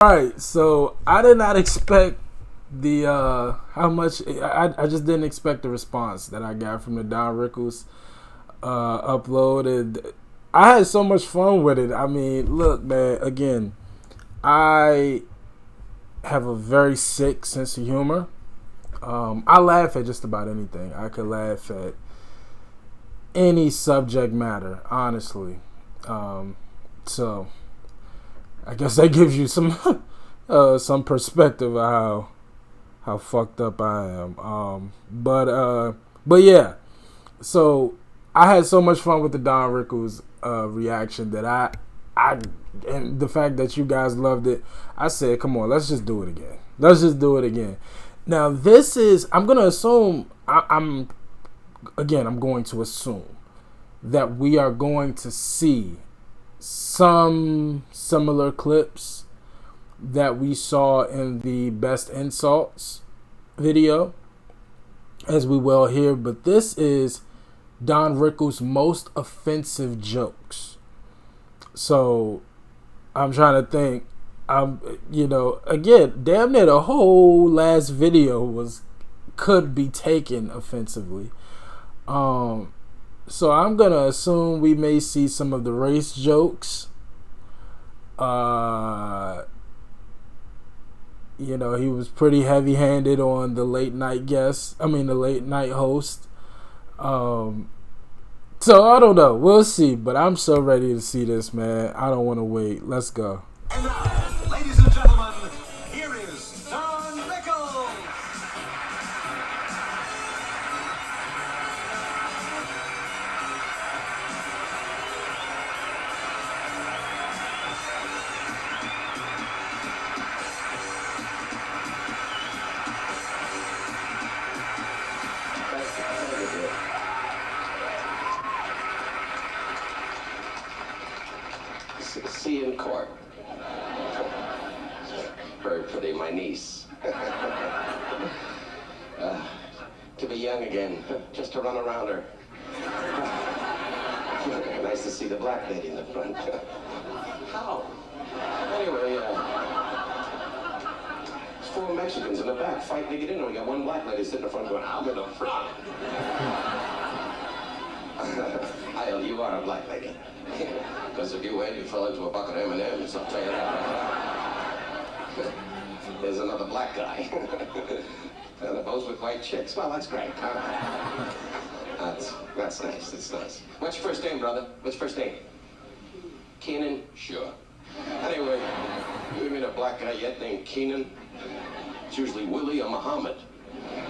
Alright, so I did not expect the how much I just didn't expect the response that I got from the Don Rickles upload, and I had so much fun with it. I mean, look, man, again, I have a very sick sense of humor. I laugh at just about anything. I could laugh at any subject matter, honestly. So I guess that gives you some perspective of how fucked up I am. But yeah. So I had so much fun with the Don Rickles reaction that I and the fact that you guys loved it. I said, come on, let's just do it again. Let's just do it again. Now this is I'm gonna assume I'm going to assume that we are going to see some similar clips that we saw in the best insults video, as we will here, but this is Don Rickles' most offensive jokes. So I'm trying to think. Again, damn near the whole last video could be taken offensively. So I'm gonna assume we may see some of the race jokes. He was pretty heavy-handed on the late night the late night host. So I don't know. We'll see. But I'm so ready to see this, man. I don't want to wait. Let's go. And now, ladies and gentlemen, here is Don Rickles. See you in court. Very pretty, my niece. To be young again, just to run around her. Nice to see the black lady in the front. How? Anyway, there's 4 Mexicans in the back fighting to get in, and we got 1 black lady sitting in the front going, I'm in the front. You are a black lady. Because if you wait, you fell into a bucket of M&Ms, I'll tell you that. There's another black guy. And they're both with white chicks. Well, that's great. That's nice. That's nice. What's your first name, brother? What's your first name? Keenan? Sure. Anyway, you ever meet a black guy yet named Keenan? It's usually Willie or Muhammad.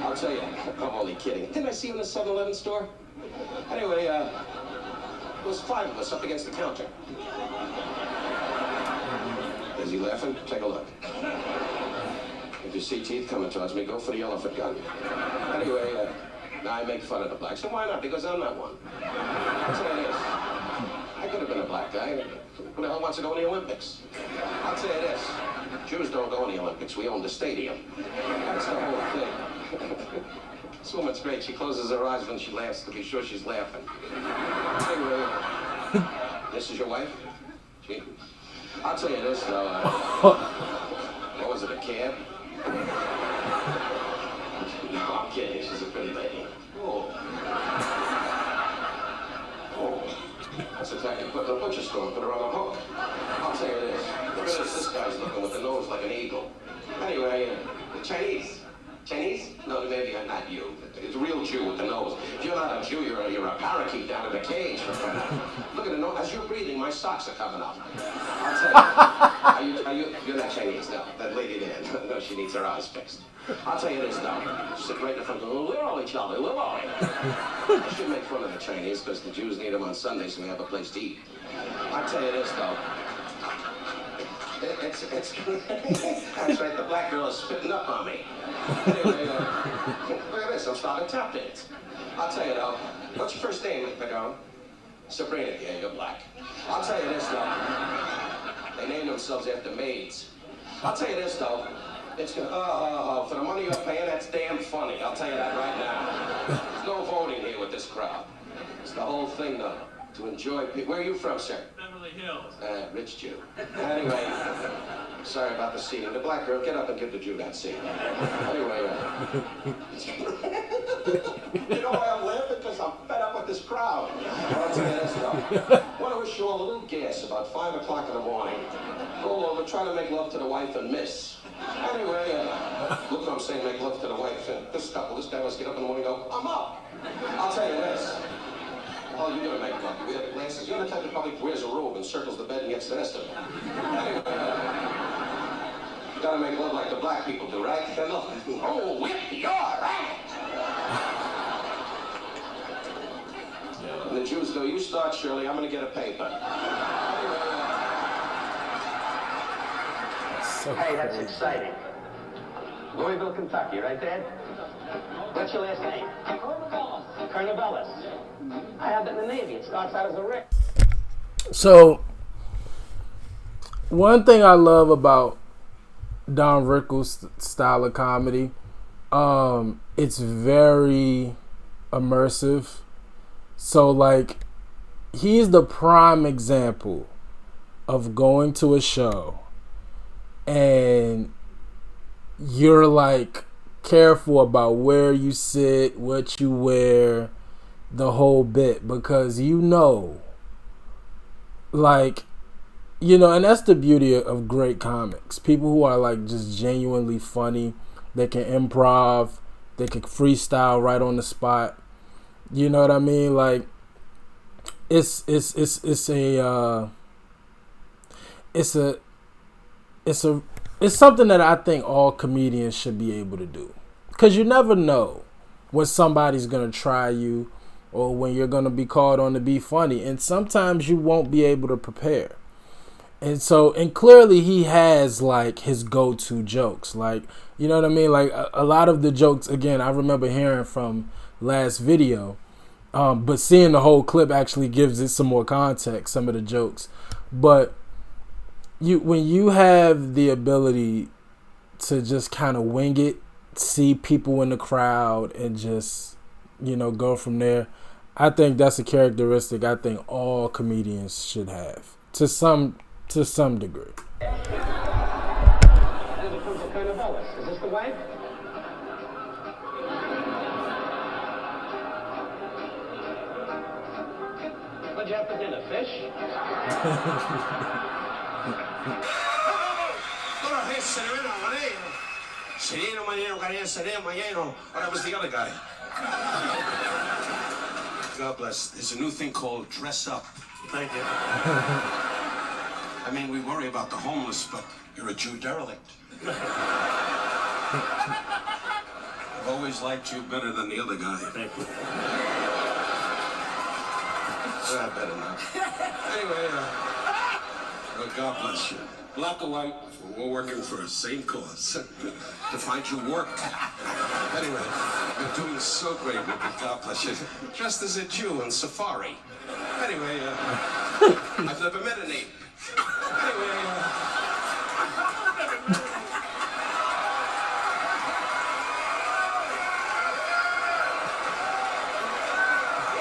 I'll tell you, I'm only kidding. Didn't I see you in the 7-Eleven store? Anyway, there was 5 of us up against the counter. Is he laughing? Take a look. If you see teeth coming towards me, go for the elephant gun. Anyway, I make fun of the blacks. So why not? Because I'm not one. That's what it is. I could have been a black guy. Who the hell wants to go in the Olympics? I'll tell you this. Jews don't go in the Olympics. We own the stadium. That's the whole thing. This woman's great. She closes her eyes when she laughs to be sure she's laughing. Anyway, this is your wife? I'll tell you this, though. What was it, a cab? No, I'm kidding. She's a pretty lady. Oh. That's exactly. Put the butcher store and put her on a hook. I'll tell you this. Look at this guy's looking with the nose like an eagle. Anyway, the Chinese. Chinese? No, maybe not you. It's a real Jew with the nose. If you're not a Jew, you're a parakeet down in a cage. Look at the nose. As you're breathing, my socks are coming up. I'll tell you. You're not Chinese, no. That lady there. No, she needs her eyes fixed. I'll tell you this, though. Sit right in the front. Literally, Charlie, literally. I should make fun of the Chinese because the Jews need them on Sundays so we have a place to eat. I'll tell you this, though. It's that's right, the black girl is spitting up on me. Anyway, look at this, I'm starting to tap dance. I'll tell you though, what's your first name, Madame? Sabrina, yeah, you're black. I'll tell you this though, they name themselves after maids. I'll tell you this though, it's gonna, for the money you're paying, that's damn funny. I'll tell you that right now. There's no voting here with this crowd. It's the whole thing though, to enjoy people. Where are you from, sir? Beverly Hills. Rich Jew. Anyway, sorry about the seating. The black girl, get up and give the Jew that seat. Anyway, you know why I'm laughing? Because I'm fed up with this crowd. I'll tell you this, though. I want to wish you all a little gas about 5 o'clock in the morning. Roll over, try to make love to the wife and miss. Anyway, look what I'm saying, make love to the wife. This guy wants to get up in the morning and go, I'm up. I'll tell you this. Oh, you're going to make love. You wear the glasses. You're the type of public who wears a robe and circles the bed and gets the rest of it. Anyway, you got to make love like the black people do, right? Oh, whippy, all right. And the Jews go, you start, Shirley. I'm going to get a paper. Hey, that's exciting. Louisville, Kentucky, right, Dad? What's your last name? Colonel Bellis. I had that in the Navy. It starts out as a Rick. So, one thing I love about Don Rickles' style of comedy, it's very immersive. So, like, he's the prime example of going to a show and you're like careful about where you sit, what you wear, the whole bit, because like, and that's the beauty of great comics. People who are like just genuinely funny, they can improv, they can freestyle right on the spot. You know what I mean? Like, it's something that I think all comedians should be able to do, because you never know when somebody's gonna try you or when you're gonna be called on to be funny, and sometimes you won't be able to prepare. And clearly he has like his go-to jokes, like, you know what I mean? Like a lot of the jokes, again, I remember hearing from last video, but seeing the whole clip actually gives it some more context, some of the jokes. But when you have the ability to just kind of wing it, see people in the crowd, and just, go from there, I think that's a characteristic I think all comedians should have to some degree. Then it comes to Colonel Bellis. Is this the wife? What'd you have for dinner? Fish? That was the other guy. God bless. There's a new thing called dress up. Thank you. I mean, we worry about the homeless, but you're a Jew derelict. I've always liked you better than the other guy. Thank you. Better not. Anyway, God bless you. Black or white, we're working for the same cause. To find you work. Anyway, you're doing so great, Ricky. God bless you. Dressed as a Jew on safari. Anyway, I've never met an ape. Anyway,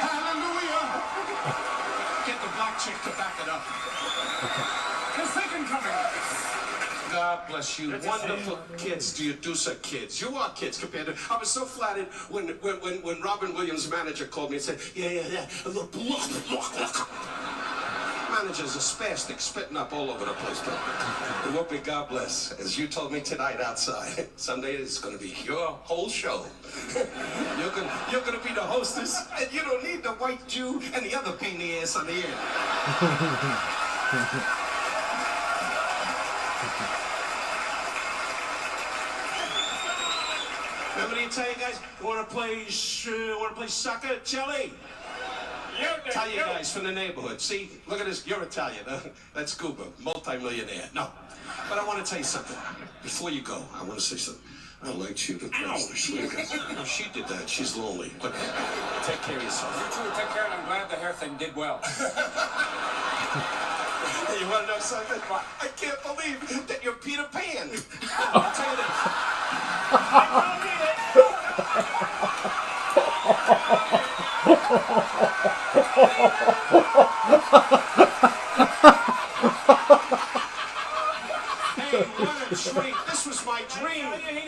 hallelujah! Get the black chick to back it up. The second coming. God bless you. Wonderful kids. Do you do so kids? You are kids compared to... I was so flattered when Robin Williams' manager called me and said, yeah. Look. Manager's a spastic, spitting up all over the place. But it won't be God bless. As you told me tonight outside, someday it's going to be your whole show. You're going to be the hostess, and you don't need the white Jew and the other pain in the ass on the end. Remember to tell you guys, you want to play soccer, Jelly? Italian guys from the neighborhood. See, look at this. You're Italian. That's Cuba, multi-millionaire. No, but I want to tell you something. Before you go, I want to say something. I liked you. No, she did that. She's lonely. But take care of yourself. You two take care, and I'm glad the hair thing did well. You want to know something? I can't believe that you're Peter Pan. I'll tell you this. I told you it. Pete. This was my dream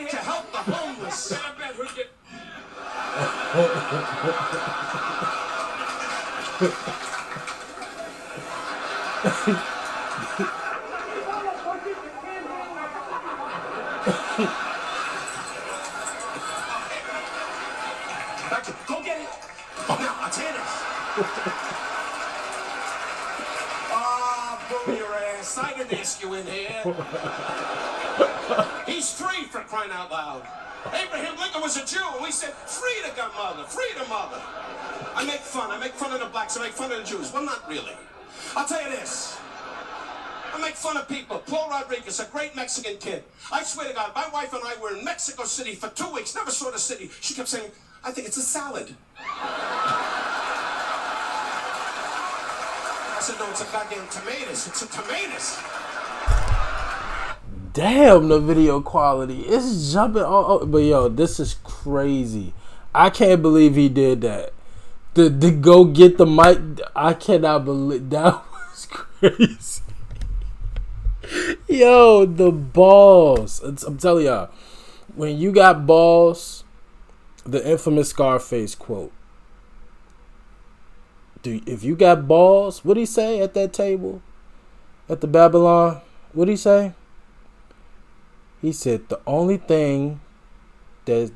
to help the homeless. Go get it. Now, I'll tell you this. Boo your ass. I didn't ask you in here. He's free, for crying out loud. Abraham Lincoln was a Jew, and we said, free the mother, free the mother. I make fun of the blacks, I make fun of the Jews. Well, not really. I'll tell you this. I make fun of people. Paul Rodriguez, a great Mexican kid. I swear to God, my wife and I were in Mexico City for 2 weeks, never saw the city. She kept saying, I think it's a salad. I said, no, it's a goddamn tomatoes. It's a tomatoes. Damn, the video quality. It's jumping all. But yo, this is crazy. I can't believe he did that. To go get the mic. I cannot believe that was crazy. Yo, the balls. I'm telling y'all, when you got balls, the infamous Scarface quote. If you got balls, what'd he say at that table? At the Babylon? What'd he say? He said the only thing that...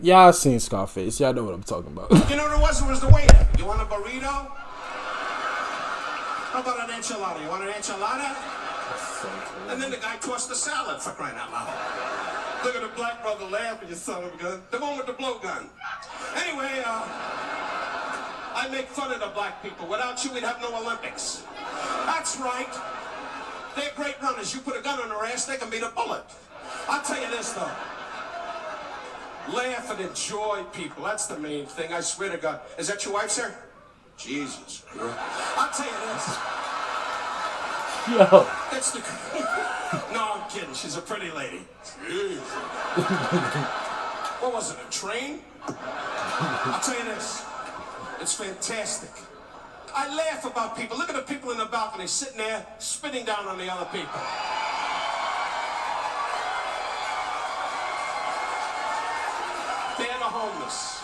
Y'all seen Scarface. Y'all know what I'm talking about. You know what it was? It was the waiter. You want a burrito? How about an enchilada? You want an enchilada? And then the guy tossed the salad, for crying out loud. Look at the black brother laughing, you son of a gun. The one with the blowgun. Anyway, I make fun of the black people. Without you, we'd have no Olympics. That's right. They're great runners. You put a gun on their ass, they can beat a bullet. I'll tell you this, though. Laugh and enjoy people. That's the main thing, I swear to God. Is that your wife, sir? Jesus Christ. I'll tell you this. Yo. That's the... No, I'm kidding. She's a pretty lady. Jeez. What was it, a train? I'll tell you this. It's fantastic. I laugh about people. Look at the people in the balcony sitting there spitting down on the other people. They're the homeless.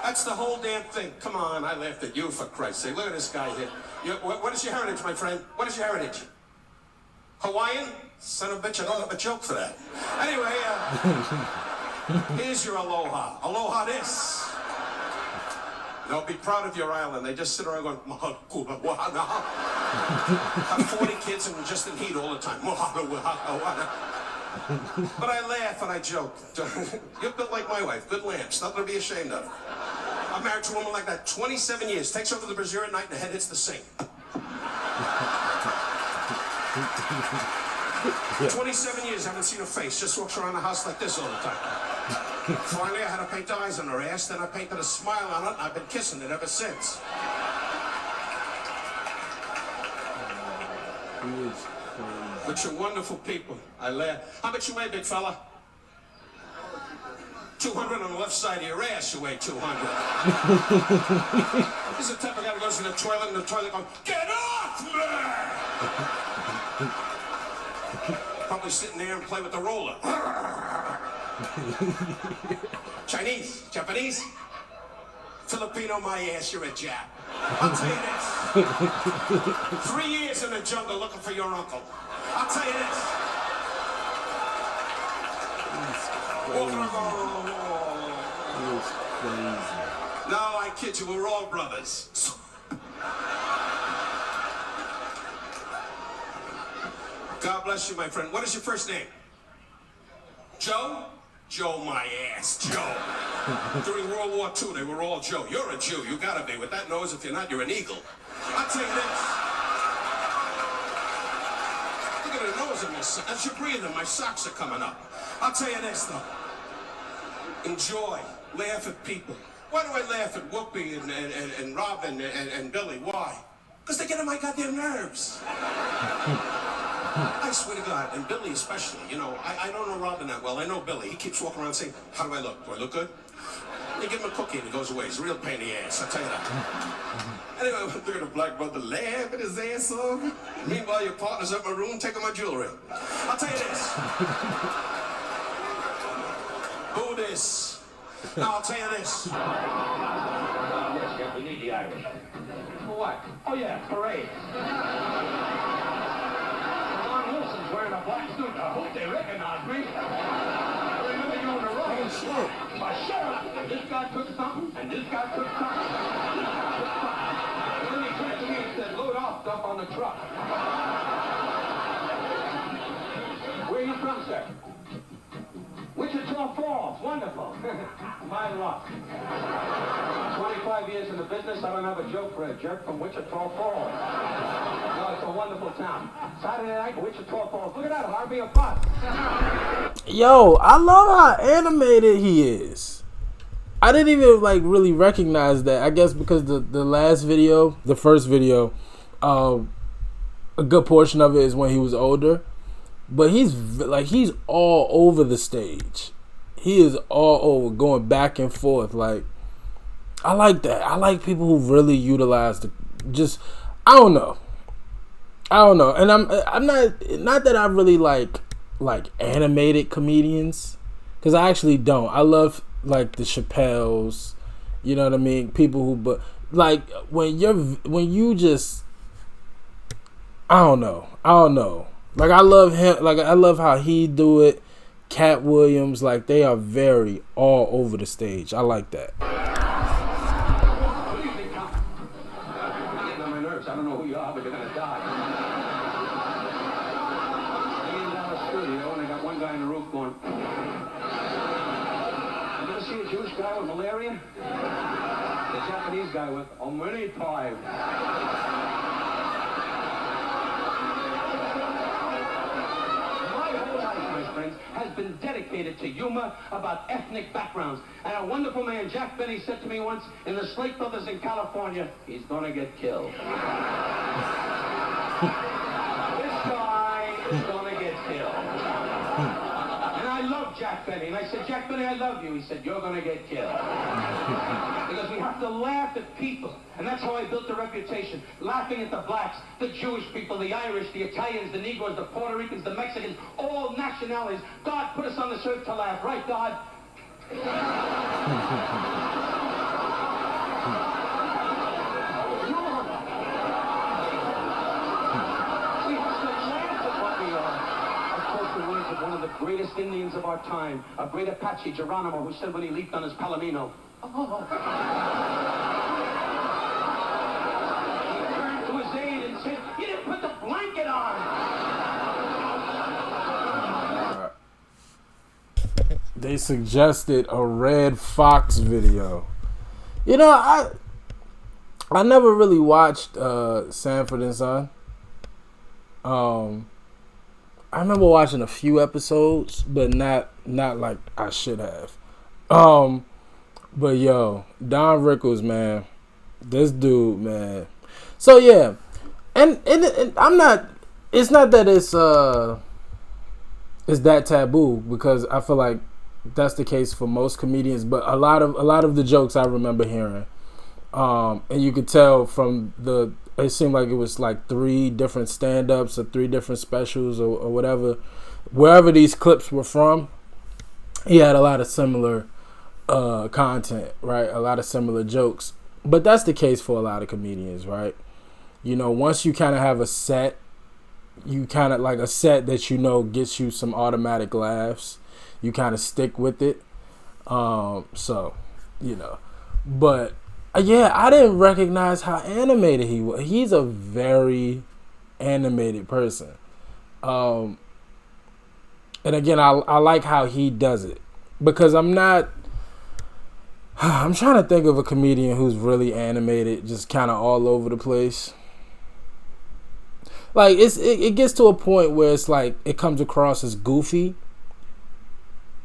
That's the whole damn thing. Come on, I laughed at you, for Christ's sake. Look at this guy here. What is your heritage, my friend? What is your heritage? Hawaiian? Son of a bitch, I don't have a joke for that. Anyway, here's your aloha. Aloha this. Now be proud of your island. They just sit around going, I've 40 kids and just in heat all the time. But I laugh and I joke. You're built like my wife, good lamps, nothing to be ashamed of. I'm married to a woman like that 27 years. Takes her to the brazier at night and the head hits the sink. 27 years, haven't seen her face. Just walks around the house like this all the time. Finally, I had to paint eyes on her ass, then I painted a smile on it, and I've been kissing it ever since. But you're wonderful people. I laugh. How much you weigh, big fella? 200 on the left side of your ass, you weigh 200. This is the type of guy that goes to the toilet and the toilet goes, get off me! Probably sitting there and play with the roller. Chinese, Japanese, Filipino, my ass, you're a Jap. I'll tell you this. 3 years in the jungle looking for your uncle. I'll tell you this. No, I kid you, we're all brothers. God bless you, my friend. What is your first name? Joe? Joe, my ass, Joe. During World War II, they were all Joe. You're a Jew, you gotta be. With that nose, if you're not, you're an eagle. I'll tell you this. Look at the nose of me. As you're breathing, my socks are coming up. I'll tell you this, though. Enjoy. Laugh at people. Why do I laugh at Whoopi and Robin and Billy? Why? Because they get on my goddamn nerves. I swear to God, and Billy especially, you know, I don't know Robin that well. I know Billy. He keeps walking around saying, how do I look? Do I look good? You give him a cookie and he goes away. It's a real pain in the ass, I'll tell you that. Anyway, look at the black brother laughing his ass off. Meanwhile, your partner's up in my room taking my jewelry. I'll tell you this. Who this? Now, I'll tell you this. Yes, yeah, we need the Irish. For what? Oh, yeah, parade. Ron Wilson's wearing a black suit. I hope they recognize me. I remember you on the road. Oh, shit. Shut up. This guy took something, and this guy took something. This guy took something. And then he turned to me and said, load off stuff on the truck. Where are you from, sir? Wichita Falls. Wonderful. My luck. 25 years in the business, I don't have a joke for a jerk from Wichita Falls. No, it's a wonderful town. Saturday night, Wichita Falls. Look at that, Harvey, a bus. Yo, I love how animated he is. I didn't even like really recognize that. I guess because the last video, the first video, a good portion of it is when he was older. But he's all over the stage. He is all over, going back and forth. Like, I like that. I like people who really utilize the just. I don't know. And I'm not that I really like animated comedians, because I actually don't. I love like the Chappelles. You know what I mean? People who, but like when you just, I don't know. Like, I love him. Like, I love how he do it. Cat Williams, like, they are very all over the stage. I like that. What do you think, Tom? I'm getting on my nerves. I don't know who you are, but you're going to die. I'm in down the studio, and I got one guy in the roof going, you ever see a Jewish guy with malaria? The Japanese guy with many times. Has been dedicated to humor about ethnic backgrounds. And a wonderful man, Jack Benny, said to me once, in the Slate Brothers in California, he's gonna get killed. This guy is gonna get killed. And I love Jack Benny. And I said, Jack Benny, I love you. He said, you're gonna get killed. Because we have to laugh at people. And that's how I built the reputation. Laughing at the blacks, the Jewish people, the Irish, the Italians, the Negroes, the Puerto Ricans, the Mexicans, all nationalities. God put us on this earth to laugh. Right, God? We have to laugh at what we are. I quote the words of one of the greatest Indians of our time, a great Apache, Geronimo, who said when he leaped on his palomino, oh. And said, you didn't put the blanket on. They suggested a Red Fox video. You know, I never really watched Sanford and Son. I remember watching a few episodes, but not like I should have. But yo, Don Rickles, man, this dude, man. So yeah. And I'm not. It's not that it's that taboo, because I feel like that's the case for most comedians. But a lot of the jokes I remember hearing, and you could tell from it seemed like it was like 3 different stand-ups or 3 different specials or whatever, wherever these clips were from. He had a lot of similar content, right? A lot of similar jokes. But that's the case for a lot of comedians, right? You know, once you kind of have a set, you kind of like a set that you know gets you some automatic laughs, you kind of stick with it. So, you know. But, yeah, I didn't recognize how animated he was. He's a very animated person. And, again, I like how he does it. Because I'm trying to think of a comedian who's really animated, just kind of all over the place. Like, it gets to a point where it's like it comes across as goofy.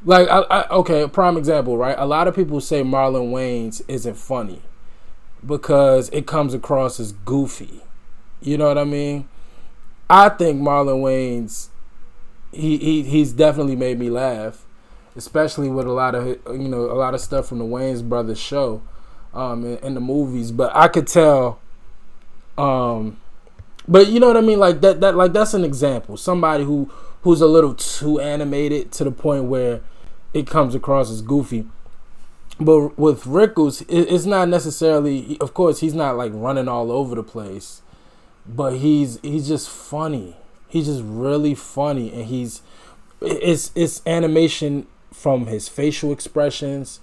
Like, okay, a prime example, right? A lot of people say Marlon Wayans isn't funny because it comes across as goofy. You know what I mean? I think Marlon Wayans, he's definitely made me laugh. especially with a lot of stuff from the Wayans brothers show, in the movies. But I could tell, but you know what I mean, like that's an example. Somebody who's a little too animated to the point where it comes across as goofy. But with Rickles, it's not necessarily. Of course, he's not like running all over the place, but he's just funny. He's just really funny, and it's animation from his facial expressions.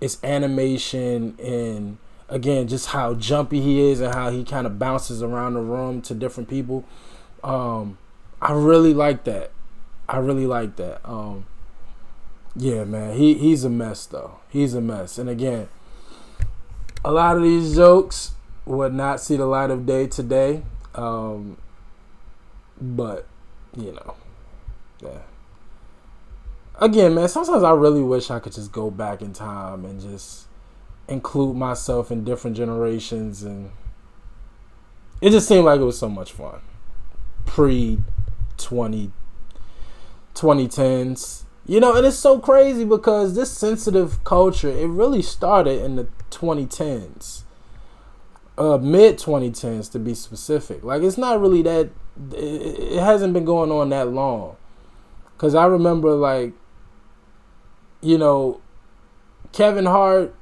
It's animation in, again, just how jumpy he is and how he kind of bounces around the room to different people. I really like that. Yeah, man, he's a mess though. He's a mess, and again, a lot of these jokes would not see the light of day today. But yeah. Again, man, sometimes I really wish I could just go back in time and just include myself in different generations, and it just seemed like it was so much fun. Pre-2010s. And it's so crazy because this sensitive culture, it really started in the 2010s. Mid-2010s to be specific. Like, it's not really that, it hasn't been going on that long. Because I remember, like, Kevin Hart,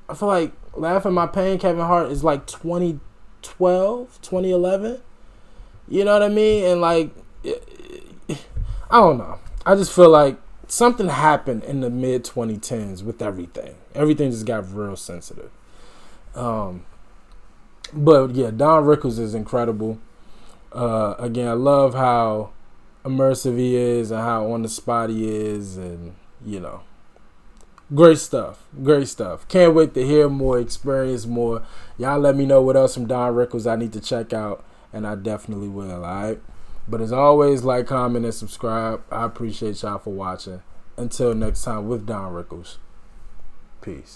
I feel like Laughing My Pain, Kevin Hart is like 2012, 2011. You know what I mean? And like, I don't know. I just feel like something happened in the mid 2010s with everything. Everything just got real sensitive. But yeah, Don Rickles is incredible. Again, I love how immersive he is and how on the spot he is, and great stuff. Can't wait to hear more, experience more. Y'all let me know what else from Don Rickles I need to check out, and I definitely will. All right. But as always, like, comment, and subscribe. I appreciate y'all for watching. Until next time with Don Rickles. Peace.